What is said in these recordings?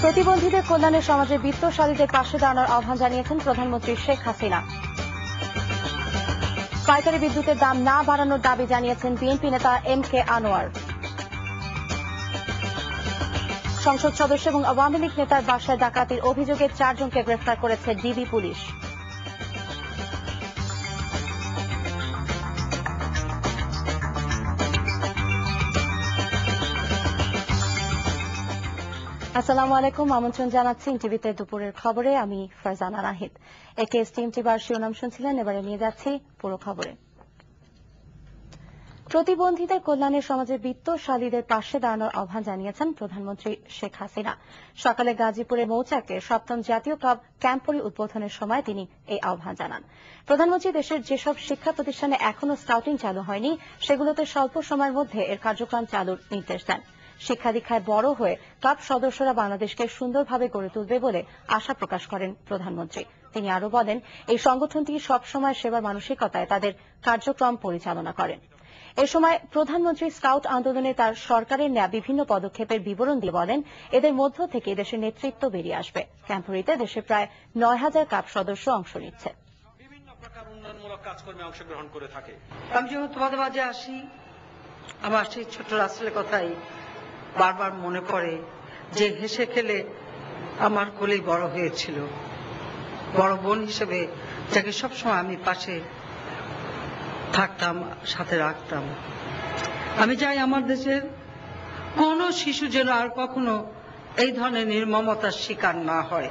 প্রতিবন্ধীদের কল্যাণে সমাজের বিত্তশালীদের পাশে দাঁড়ানোর আহ্বান জানিয়েছেন প্রধানমন্ত্রী শেখ হাসিনা। পাইকারি বিদ্যুতের দাম না বাড়ানোর দাবি জানিয়েছেন বিএনপি নেতা এম কে আনোয়ার। সংসদ সদস্য এবং আওয়ামী লীগ নেতার বাসায় ডাকাতির অভিযোগে 4 জনকে গ্রেফতার করেছে ডিবি পুলিশ। আসসালামু আলাইকুম, আমন্ত্রণ জানাচ্ছি টিভিতে দুপুরের খবরে। আমি ফারজানা নাহিদ। একে টিএমটি বার শিরোনাম শুনছিলেন, এবারে নিয়ে যাচ্ছি পুরো খবরে। প্রতিবন্ধীদের কল্যাণে সমাজের বিত্তশালীদের পাশে দাঁড়ানোর আহ্বান জানিয়েছেন প্রধানমন্ত্রী শেখ হাসিনা। সকালে গাজীপুরের মৌচাকে 7ম জাতীয় ক্লাব ক্যাম্পরি উদ্বোধনের সময় তিনি এই আহ্বান জানান। প্রধানমন্ত্রী দেশের যেসব শিক্ষা প্রতিষ্ঠানে এখনো স্কাউটিং চালু হয়নি সেগুলোতে স্বল্প সময়ের মধ্যে এর কার্যক্রম চালুর নির্দেশ দেন। শিক্ষা দীক্ষায় বড় হয়ে ক্লাব সদস্যরা বাংলাদেশকে সুন্দরভাবে গড়ে তুলবে বলে আশা প্রকাশ করেন প্রধানমন্ত্রী। তিনি আরও বলেন, এই সংগঠনটি সবসময় সেবার মানসিকতায় তাদের কার্যক্রম পরিচালনা করেন। এ সময় প্রধানমন্ত্রী স্কাউট আন্দোলনে তার সরকারের নেয়া বিভিন্ন পদক্ষেপের বিবরণ দিয়ে বলেন, এদের মধ্য থেকে দেশের নেতৃত্ব বেরিয়ে আসবে। ক্যাম্পরিতে দেশে প্রায় 9000 ক্লাব সদস্য অংশ নিচ্ছে। বিভিন্ন প্রকার উন্নয়নমূলক কাজকর্মে অংশগ্রহণ করে থাকে। আমি যখন তোমাদের মাঝে আসি, আমার সেই ছোট্ট রাসেলের কথাই বারবার মনে পড়ে, যে হেসে খেলে আমার কোলেই বড় হয়েছিল, বড় বোন হিসেবে যাকে সবসময় আমি পাশে থাকতাম, সাথে রাখতাম। আমি চাই আমার দেশের কোনো শিশু যেন আর কখনো এই ধরনের নির্মমতার শিকার না হয়।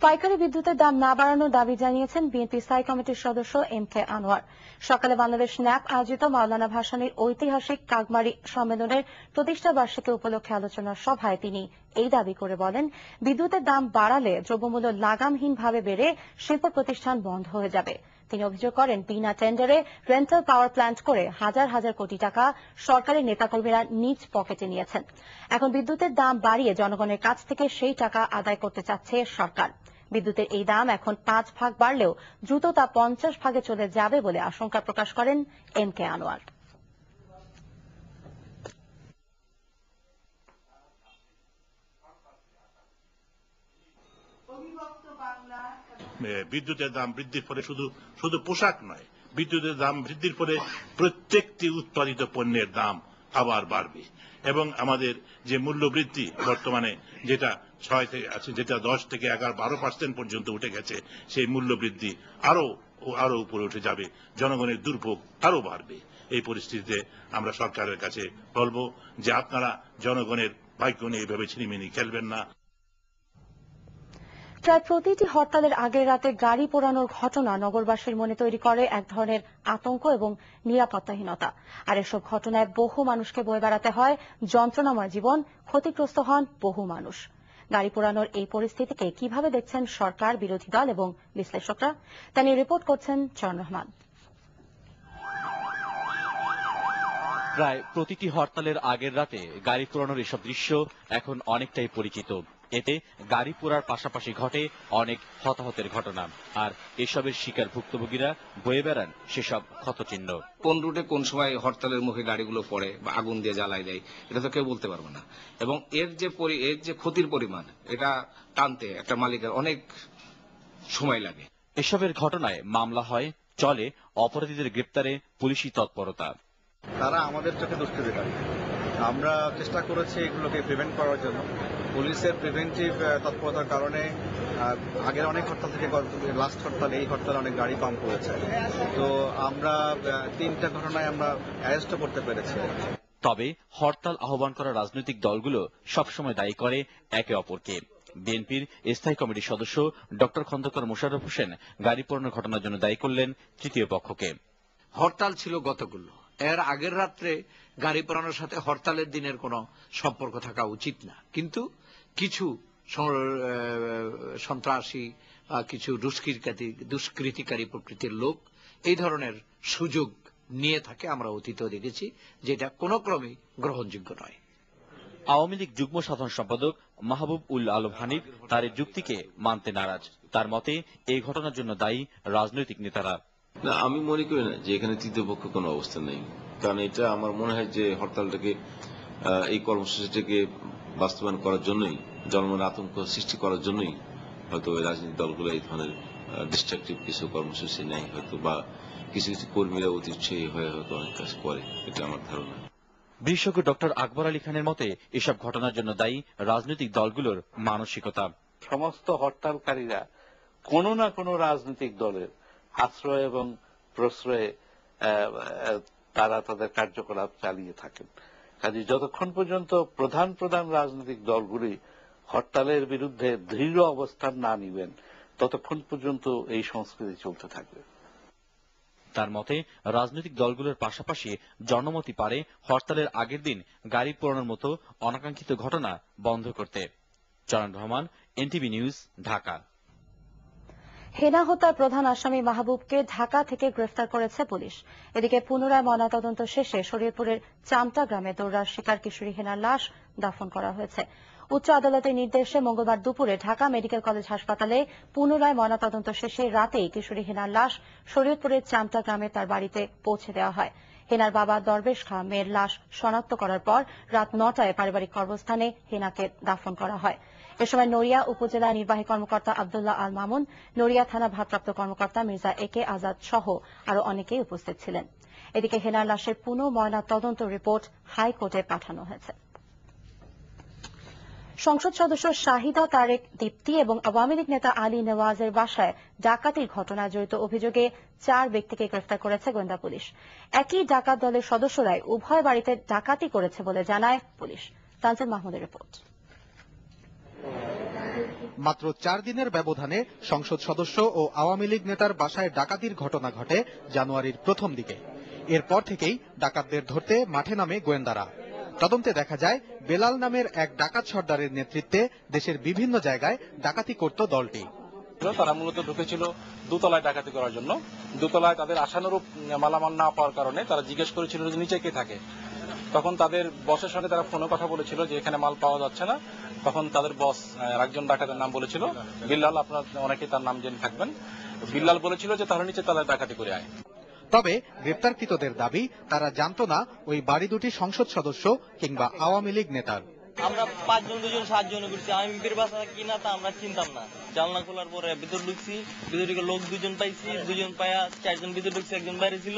পাইকারি বিদ্যুতের দাম না বাড়ানোর দাবি জানিয়েছেন বিএনপি স্থায়ী কমিটির সদস্য এম কে আনোয়ার। সকালে বাংলাদেশ ন্যাপ আয়োজিত মাওলানা ভাসানীর ঐতিহাসিক কাগমারি সম্মেলনের প্রতিষ্ঠা বার্ষিকী উপলক্ষে আলোচনা সভায় তিনি এই দাবি করে বলেন, বিদ্যুতের দাম বাড়ালে দ্রব্যমূল্য লাগামহীনভাবে বেড়ে শিল্প প্রতিষ্ঠান বন্ধ হয়ে যাবে। তিনি অভিযোগ করেন, বিনা টেন্ডারে রেন্টাল পাওয়ার প্ল্যান্ট করে হাজার হাজার কোটি টাকা সরকারি নেতাকর্মীরা নিজ পকেটে নিয়েছেন। এখন বিদ্যুতের দাম বাড়িয়ে জনগণের কাছ থেকে সেই টাকা আদায় করতে চাচ্ছে সরকার। বিদ্যুতের এই দাম এখন 5 ভাগ বাড়লেও দ্রুত তা 50 ভাগে চলে যাবে বলে আশঙ্কা প্রকাশ করেন এম কে আনোয়ার। বিদ্যুতের দাম বৃদ্ধির ফলে শুধু পোশাক নয়, বিদ্যুতের দাম বৃদ্ধির ফলে প্রত্যেকটি উৎপাদিত পণ্যের দাম আবার বাড়বে এবং আমাদের যে মূল্য বৃদ্ধি বর্তমানে যেটা 6 থেকে আছে, যেটা 10 থেকে 11-12% পর্যন্ত উঠে গেছে, সেই মূল্য বৃদ্ধি আরো উপরে উঠে যাবে, জনগণের দুর্ভোগ আরো বাড়বে। এই পরিস্থিতিতে আমরা সরকারের কাছে বলবো যে আপনারা জনগণের ভাগ্য নিয়ে এভাবে ছিনিমিনি খেলবেন না। প্রায় প্রতিটি হরতালের আগের রাতে গাড়ি পোড়ানোর ঘটনা নগরবাসীর মনে তৈরি করে এক ধরনের আতঙ্ক এবং নিরাপত্তাহীনতা। আর এসব ঘটনায় বহু মানুষকে বয়ে বেড়াতে হয় যন্ত্রণাময় জীবন, ক্ষতিগ্রস্ত হন বহু মানুষ। গাড়ি পোড়ানোর এই পরিস্থিতিকে কিভাবে দেখছেন সরকার, বিরোধী দল এবং বিশ্লেষকরা, তা নিয়ে রিপোর্ট করছেন চরণ রহমান। প্রায় প্রতিটি হরতালের আগের রাতে গাড়ি পোড়ানোর এসব দৃশ্য এখন অনেকটাই পরিচিত। এতে গাড়ি পোড়ার পাশাপাশি ঘটে অনেক হতাহতের ঘটনা, আর এসবের শিকার ভুক্তভোগীরা বয়ে বেড়ান সেসব ক্ষতচিহ্ন। কোন রুটে কোন সময় হরতালের মুখে গাড়িগুলো পড়ে বা আগুন দিয়ে জ্বালাই দেয়, এটা তো কেউ বলতে পারবে না। এবং এর যে ক্ষতির পরিমাণ, এটা টানতে একটা মালিকের অনেক সময় লাগে। এসবের ঘটনায় মামলা হয়, চলে অপরাধীদের গ্রেপ্তারে পুলিশি তৎপরতা। তারা আমাদের চোখে দুষ্কৃতিকারী। আমরা চেষ্টা করেছি এগুলোকে প্রিভেন্ট করার জন্য। পুলিশের প্রিভেন্টিভ তৎপরতার কারণে আগের অনেক হরতাল থেকে লাস্ট হরতাল, এই হরতালে অনেক গাড়ি পাম্প হয়েছে। তো আমরা 3টা ঘটনায় আমরা অ্যারেস্টও করতে পেরেছি। তবে হরতাল আহ্বান করা রাজনৈতিক দলগুলো সবসময় দায়ী করে একে অপরকে। বিএনপির স্থায়ী কমিটির সদস্য ডক্টর খন্দকার মোশাররফ হোসেন গাড়ি পোড়ানোর ঘটনার জন্য দায়ী করলেন তৃতীয় পক্ষকে। হরতাল ছিল গতগুলো, এর আগের রাত্রে গাড়ি পোড়ানোর সাথে হরতালের দিনের কোনো সম্পর্ক থাকা উচিত না। কিন্তু কিছু সন্ত্রাসী বা কিছু দুষ্কৃতিকারী প্রকৃতির লোক এই ধরনের সুযোগ নিয়ে থাকে, আমরা অতীতেও দেখেছি, যেটা কোনো ক্রমেই গ্রহণযোগ্য নয়। আওয়ামী লীগ যুগ্ম সাধারণ সম্পাদক মাহবুব উল আলম হানিফ তার এই যুক্তিকে মানতে নারাজ। তার মতে এই ঘটনার জন্য দায়ী রাজনৈতিক নেতারা। না, আমি মনে করি না যে এখানে তৃতীয় পক্ষ কোনো অবস্থা নেই, কারণ এটা আমার মনে হয় যে হরতালটাকে, এই কর্মসূচিটাকে বাস্তবায়ন করার জন্যই, জনমনে আতঙ্ক সৃষ্টি করার জন্যই হয়তো ওই রাজনৈতিক দলগুলো এই ধরনের ডিস্ট্রাকটিভ কিছু কর্মসূচি নেয় হয়তো, বা কিছু কিছু কর্মীরা অতি উৎসাহী হয়ে হয়তো অনেক কাজ করে, এটা আমার ধারণা। বিশেষজ্ঞ ডক্টর আকবর আলী খানের মতে এসব ঘটনার জন্য দায়ী রাজনৈতিক দলগুলোর মানসিকতা। সমস্ত হরতালকারীরা কোনো না কোনো রাজনৈতিক দলের আশ্রয় এবং প্রশ্রয়ে তারা তাদের কার্যকলাপ চালিয়ে থাকেন। কাজে যতক্ষণ পর্যন্ত প্রধান প্রধান রাজনৈতিক দলগুলি হরতালের বিরুদ্ধে দৃঢ় অবস্থান না নিবেন ততক্ষণ পর্যন্ত এই সংস্কৃতি চলতে থাকবে। তার মতে রাজনৈতিক দলগুলোর পাশাপাশি জনমতই পারে হরতালের আগের দিন গাড়ি পোড়ানোর মতো অনাকাঙ্ক্ষিত ঘটনা বন্ধ করতে। চরণ রহমান, এনটিভি নিউজ, ঢাকা। হেনা হত্যার প্রধান আসামি মাহবুবকে ঢাকা থেকে গ্রেফতার করেছে পুলিশ। এদিকে পুনরায় ময়নাতদন্ত শেষে শরীয়তপুরের চামটা গ্রামে দৌড়ার শিকার কিশোরী হেনার লাশ দাফন করা হয়েছে। উচ্চ আদালতের নির্দেশে মঙ্গলবার দুপুরে ঢাকা মেডিকেল কলেজ হাসপাতালে পুনরায় ময়নাতদন্ত শেষে রাতেই কিশোরী হেনার লাশ শরীয়তপুরের চামটা গ্রামে তার বাড়িতে পৌঁছে দেওয়া হয়। হেনার বাবা দরবেশ খাঁ মেয়ের লাশ শনাক্ত করার পর রাত 9টায় পারিবারিক কর্মস্থানে হেনাকে দাফন করা হয়। এ সময় নড়িয়া উপজেলা নির্বাহী কর্মকর্তা আব্দুল্লাহ আল মামুন, নড়িয়া থানা ভারপ্রাপ্ত কর্মকর্তা মির্জা একে আজাদ সহ আরো অনেকেই উপস্থিত ছিলেন। এদিকে হেনার লাশের পুনঃ ময়না তদন্ত রিপোর্ট হাইকোর্টে পাঠানো হয়েছে। সংসদ সদস্য শাহিদা তারেক দীপ্তি এবং আওয়ামী লীগ নেতা আলী নেওয়াজের বাসায় ডাকাতির ঘটনায় জড়িত অভিযোগে 4 ব্যক্তিকে গ্রেফতার করেছে গোয়েন্দা পুলিশ। একই ডাকাত দলের সদস্যরাই উভয় বাড়িতে ডাকাতি করেছে বলে জানায় পুলিশ। তানজিল মাহমুদের রিপোর্ট। মাত্র 4 দিনের ব্যবধানে সংসদ সদস্য ও আওয়ামী লীগ নেতার বাসায় ডাকাতির ঘটনা ঘটে জানুয়ারির প্রথম দিকে। এরপর থেকেই ডাকাতদের ধরতে মাঠে নামে গোয়েন্দারা। তদন্তে দেখা যায় বেলাল নামের এক ডাকাত সর্দারের নেতৃত্বে দেশের বিভিন্ন জায়গায় ডাকাতি করত দলটি। তারা মূলত ঢুকেছিল দোতলায় ডাকাতি করার জন্য। দোতলায় তাদের আশানুরূপ মালামাল না পাওয়ার কারণে তারা জিজ্ঞেস করেছিল যে নিচে কে থাকে। তখন তাদের বসের সঙ্গে তারা ফোনে কথা বলেছিল যে এখানে মাল পাওয়া যাচ্ছে না। তখন তাদের বস একজন ডাকাতের নাম বলেছিল বিল্লাল, আপনার অনেকেই তার নাম জেনে থাকবেন। বিল্লাল বলেছিল যে তাহলে নিচে তাদের ডাকাতি করে আয়। তবে গ্রেপ্তারকৃতদের দাবি তারা জানতো না ওই বাড়ি দুটি সংসদ সদস্য কিংবা আওয়ামী লীগ নেতার। আমরা 5 জন 2 জন 7 জন ঘুরছি। আমি বিপের বাসা কিনা তা আমরা চিনতাম না। জানলা খোলার পরে ভিতর ঢুকছি, ভিতর থেকে লোক 2 জন পাইছি, 2 জন পায়া 4 জন ভিতর ঢুকছে, একজন বাইরে ছিল।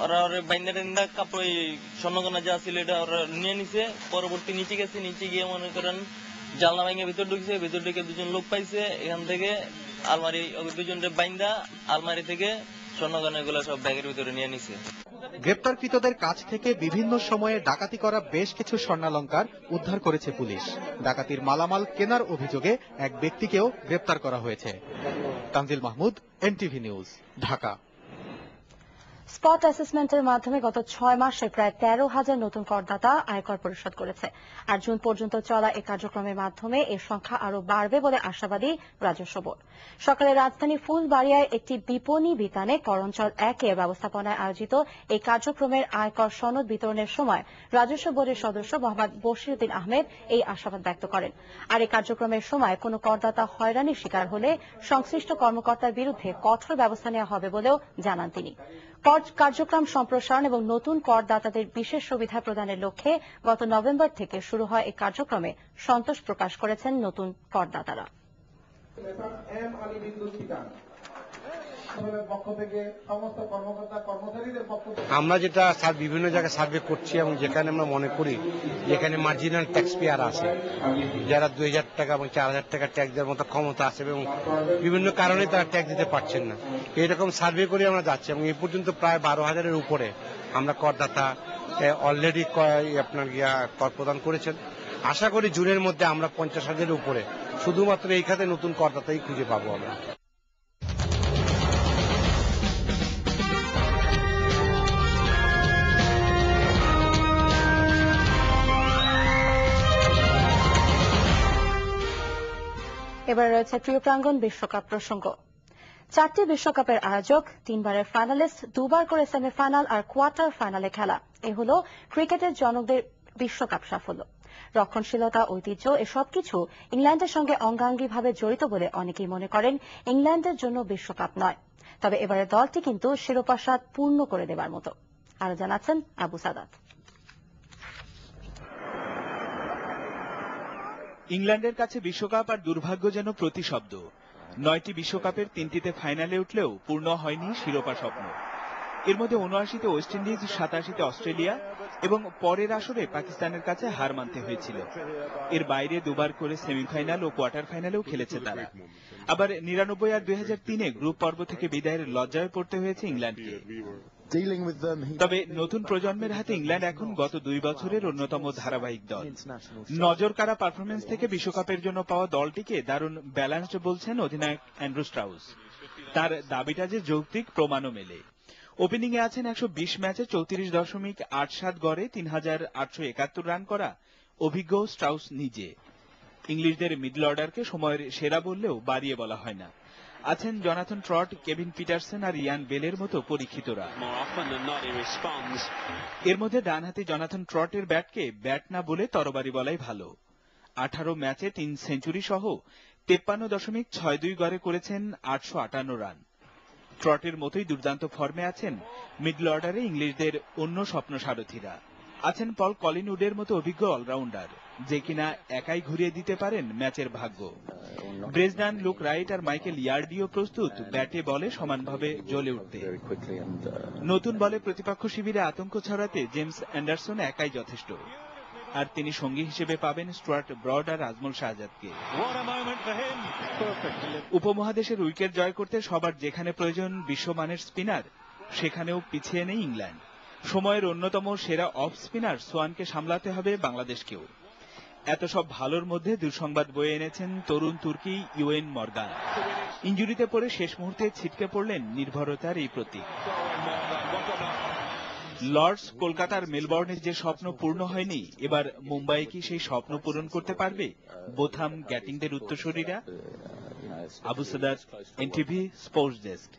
ওরা বাইন্দা কাপড় স্বর্ণগনা যা ছিল এটা ওরা নিয়ে নিছে। পরবর্তী নিচে গেছে, নিচে গিয়ে মনে করেন জানলা ভাঙে ভিতর ঢুকছে, ভিতর ঢুকে 2 জন লোক পাইছে। এখান থেকে আলমারি 2 জনের বাইন্দা আলমারি থেকে স্বর্ণগনাগুলো সব ব্যাগের ভিতরে নিয়ে নিছে। গ্রেপ্তারকৃতদের কাছ থেকে বিভিন্ন সময়ে ডাকাতি করা বেশ কিছু স্বর্ণালংকার উদ্ধার করেছে পুলিশ। ডাকাতির মালামাল কেনার অভিযোগে এক ব্যক্তিকেও গ্রেপ্তার করা হয়েছে। Tanzil Mahmud, NTV news, Dhaka. Spot অ্যাসেসমেন্টের মাধ্যমে গত 6 মাসে প্রায় 13,000 নতুন করদাতা আয়কর পরিশোধ করেছে। আর জুন পর্যন্ত চলা এই কার্যক্রমের মাধ্যমে এর সংখ্যা আরো বাড়বে বলে আশাবাদী রাজস্ব বোর্ড। সকালে রাজধানী ফুলবাড়িয়ায় একটি বিপণী বিতানে করঞ্চল 1 এর ব্যবস্থাপনায় আয়োজিত এই কার্যক্রমের আয়কর সনদ বিতরণের সময় রাজস্ব বোর্ডের সদস্য মোহাম্মদ বশিরউদ্দিন আহমেদ এই আশাবাদ ব্যক্ত করেন। আর এই কার্যক্রমের সময় কোনো করদাতা হয়রানির শিকার হলে সংশ্লিষ্ট কর্মকর্তার বিরুদ্ধে কঠোর ব্যবস্থা নেওয়া হবে বলেও জানান তিনি। কার্যক্রম সম্প্রসারণ এবং নতুন করদাতাদের বিশেষ সুবিধা প্রদানের লক্ষ্যে গত নভেম্বর থেকে শুরু হয় এই কার্যক্রমে সন্তোষ প্রকাশ করেছেন নতুন করদাতারা। আমরা যেটা বিভিন্ন জায়গায় সার্ভে করছি এবং যেখানে আমরা মনে করি যেখানে মার্জিনাল ট্যাক্স পেয়ার আছে, যারা 2,000 টাকা এবং 4,000 টাকা ট্যাক্স দেওয়ার মতো ক্ষমতা আছে এবং বিভিন্ন কারণে তারা ট্যাক্স দিতে পারছেন না, এরকম সার্ভে করে আমরা যাচ্ছি এবং এই পর্যন্ত প্রায় 12,000-এর উপরে আমরা করদাতা অলরেডি আপনার কর প্রদান করেছেন। আশা করি জুনের মধ্যে আমরা 50,000-এর উপরে শুধুমাত্র এই খাতে নতুন করদাতাই খুঁজে পাবো আমরা। এবার রয়েছে প্রিয় প্রাঙ্গণ বিশ্বকাপ প্রসঙ্গ। 4টি বিশ্বকাপের আয়োজক, 3বারের ফাইনালিস্ট, 2বার করে সেমিফাইনাল আর কোয়ার্টার ফাইনালে খেলা, এ হল ক্রিকেটের জনকদের বিশ্বকাপ সাফল্য। রক্ষণশীলতা, ঐতিহ্য এসব কিছু ইংল্যান্ডের সঙ্গে অঙ্গাঙ্গিভাবে জড়িত বলে অনেকেই মনে করেন ইংল্যান্ডের জন্য বিশ্বকাপ নয়। তবে এবারের দলটি কিন্তু শিরোপা স্বাদ পূর্ণ করে দেবার মতো। আরো জানাচ্ছেন আবু সাদাত। ইংল্যান্ডের কাছে বিশ্বকাপ আর দুর্ভাগ্য যেন প্রতিশব্দ। 9টি বিশ্বকাপের 3টিতে ফাইনালে উঠলেও পূর্ণ হয়নি শিরোপা স্বপ্ন। এর মধ্যে 79তে ওয়েস্ট ইন্ডিজ, 87তে অস্ট্রেলিয়া এবং পরের আসরে পাকিস্তানের কাছে হার মানতে হয়েছিল। এর বাইরে দুবার করে সেমিফাইনাল ও কোয়ার্টার ফাইনালেও খেলেছে তারা। আবার 99 আর 2003-এ গ্রুপ পর্ব থেকে বিদায়ের লজ্জায় পড়তে হয়েছে ইংল্যান্ডকে। তবে নতুন প্রজন্মের হাতে ইংল্যান্ড এখন গত 2 বছরের অন্যতম ধারাবাহিক দল। নজর কাড়া পারফরমেন্স থেকে বিশ্বকাপের জন্য পাওয়া দলটিকে দারুণ ব্যালেন্সড বলছেন অধিনায়ক অ্যান্ড্রু স্ট্রাউস। তার দাবিটা যে যৌক্তিক প্রমাণও মেলে। ওপেনিং এ আছেন 120 ম্যাচে 34.87 গড়ে 3871 রান করা অভিজ্ঞ স্ট্রাউস নিজে। ইংলিশদের মিডল অর্ডারকে সময়ের সেরা বললেও বাড়িয়ে বলা হয় না। আছেন জনাথন ট্রট, কেভিন পিটারসন আর ইয়ান বেলের মতো পরীক্ষিতরা। এর মধ্যে ডানহাতি জনাথন ট্রটের ব্যাটকে ব্যাট না বলে তরবারি বলাই ভালো। 18 ম্যাচে 3 সেঞ্চুরি সহ 53.62 গড়ে করেছেন 858 রান। ট্রটের মতোই দুর্দান্ত ফর্মে আছেন মিডল অর্ডারে ইংলিশদের অন্য স্বপ্ন সারথীরা। আছেন পল কলিনউডের মতো অভিজ্ঞ অলরাউন্ডার, যে কিনা একাই ঘুরিয়ে দিতে পারেন ম্যাচের ভাগ্য। ব্রেজনান, লুক রাইট আর মাইকেল ইয়ার্ডিও প্রস্তুত ব্যাটে বলে সমানভাবে জ্বলে উঠতে। নতুন বলে প্রতিপক্ষ শিবিরে আতঙ্ক ছড়াতে জেমস অ্যান্ডারসন একাই যথেষ্ট। আর তিনি সঙ্গী হিসেবে পাবেন স্টুয়ার্ট ব্রড আর আজমল শাহজাদকে। উপমহাদেশের উইকেট জয় করতে সবার যেখানে প্রয়োজন বিশ্বমানের স্পিনার, সেখানেও পিছিয়ে নেই ইংল্যান্ড। সময়ের অন্যতম সেরা অফ স্পিনার সোয়ানকে সামলাতে হবে বাংলাদেশকেও। এত সব ভালোর মধ্যে দুঃসংবাদ বয়ে এনেছেন তরুণ তুর্কি ইউএন মর্গান। ইনজুরিতে পড়ে শেষ মুহূর্তে ছিটকে পড়লেন নির্ভরতার এই প্রতীক। লর্ডস, কলকাতার মেলবর্নের যে স্বপ্ন পূর্ণ হয়নি, এবার মুম্বাই কি সেই স্বপ্ন পূরণ করতে পারবে বোথাম গ্যাটিংদের উত্তরসূরিরা? Abu Sadat, NTV sports desk.